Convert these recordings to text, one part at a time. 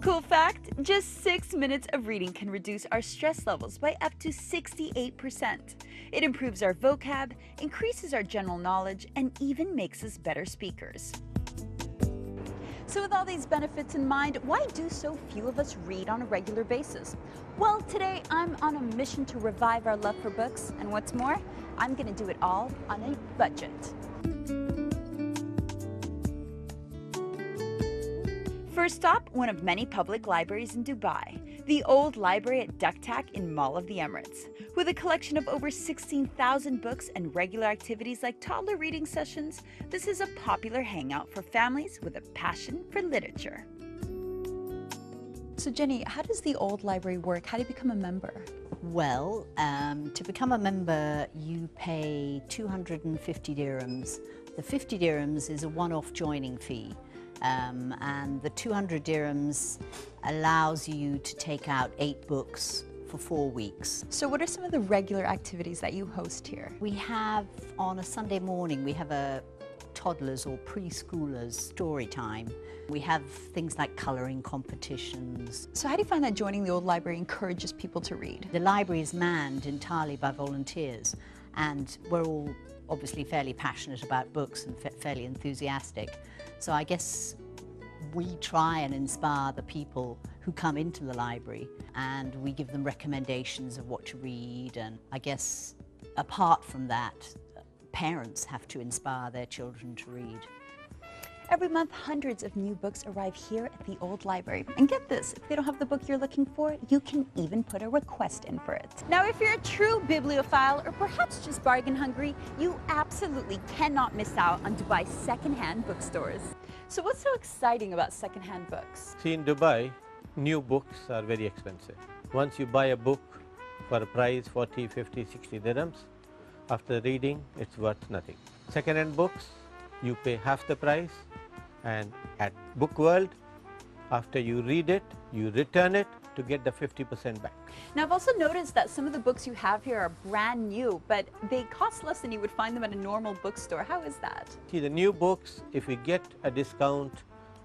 Cool fact, just 6 minutes of reading can reduce our stress levels by up to 68%. It improves our vocab, increases our general knowledge, and even makes us better speakers. So with all these benefits in mind, why do so few of us read on a regular basis? Well, today I'm on a mission to revive our love for books, and what's more, I'm going to do it all on a budget. First stop, one of many public libraries in Dubai, the Old Library at Duktak in Mall of the Emirates. With a collection of over 16,000 books and regular activities like toddler reading sessions, this is a popular hangout for families with a passion for literature. So Jenny, how does the Old Library work? How do you become a member? Well, to become a member, you pay 250 dirhams. The 50 dirhams is a one-off joining fee. And the 200 dirhams allows you to take out 8 books for 4 weeks. So what are some of the regular activities that you host here? We have, on a Sunday morning, we have a toddlers or preschoolers story time. We have things like colouring competitions. So how do you find that joining the Old Library encourages people to read? The library is manned entirely by volunteers, and we're all obviously fairly passionate about books and fairly enthusiastic. So I guess we try and inspire the people who come into the library, and we give them recommendations of what to read. And I guess apart from that, parents have to inspire their children to read. Every month, hundreds of new books arrive here at the Old Library. And get this, if they don't have the book you're looking for, you can even put a request in for it. Now, if you're a true bibliophile or perhaps just bargain hungry, you absolutely cannot miss out on Dubai's secondhand bookstores. So what's so exciting about secondhand books? See, in Dubai, new books are very expensive. Once you buy a book for a price 40, 50, 60 dirhams, after reading, it's worth nothing. Second-hand books, you pay half the price, and at Book World, after you read it, you return it to get the 50% back. Now, I've also noticed that some of the books you have here are brand new, but they cost less than you would find them at a normal bookstore. How is that? See, the new books, if we get a discount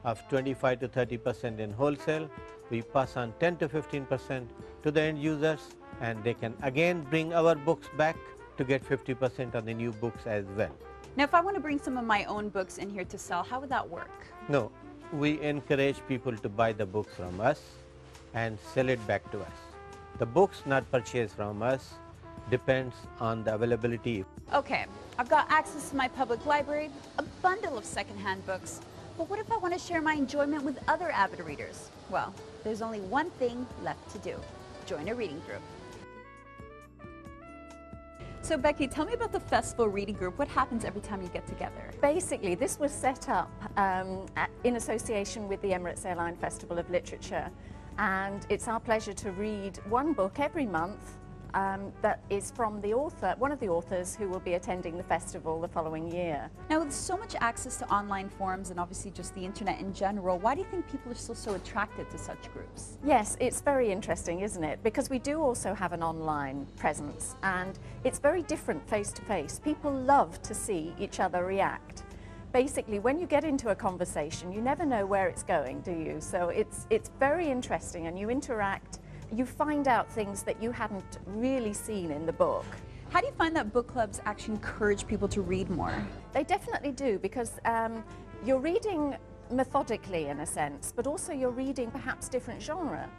of 25 to 30% in wholesale, we pass on 10 to 15% to the end users, and they can again bring our books back to get 50% on the new books as well. Now, if I want to bring some of my own books in here to sell, how would that work? No, we encourage people to buy the books from us and sell it back to us. The books not purchased from us depends on the availability. Okay, I've got access to my public library, a bundle of secondhand books, but what if I want to share my enjoyment with other avid readers? Well, there's only one thing left to do. Join a reading group. So Becky, tell me about the Festival Reading Group. What happens every time you get together? Basically, this was set up in association with the Emirates Airline Festival of Literature, and it's our pleasure to read one book every month that is from the author, one of the authors who will be attending the festival the following year. Now, with so much access to online forums and obviously just the internet in general, why do you think people are still so attracted to such groups? Yes, it's very interesting, isn't it? Because we do also have an online presence, and it's very different face to face. People love to see each other react. Basically, when you get into a conversation, you never know where it's going, do you? So it's very interesting, and you interact. You find out things that you hadn't really seen in the book. How do you find that book clubs actually encourage people to read more? They definitely do, because you're reading methodically in a sense, but also you're reading perhaps different genre.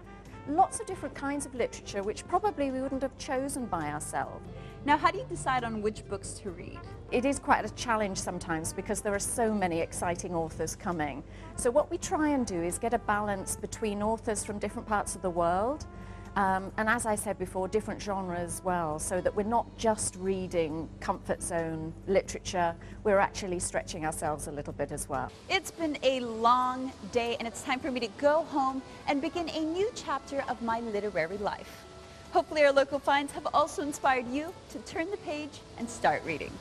Lots of different kinds of literature which probably we wouldn't have chosen by ourselves. Now, how do you decide on which books to read? It is quite a challenge sometimes because there are so many exciting authors coming. So what we try and do is get a balance between authors from different parts of the world, and as I said before, different genres as well, so that we're not just reading comfort zone literature, we're actually stretching ourselves a little bit as well. It's been a long day, and it's time for me to go home and begin a new chapter of my literary life. Hopefully our local finds have also inspired you to turn the page and start reading.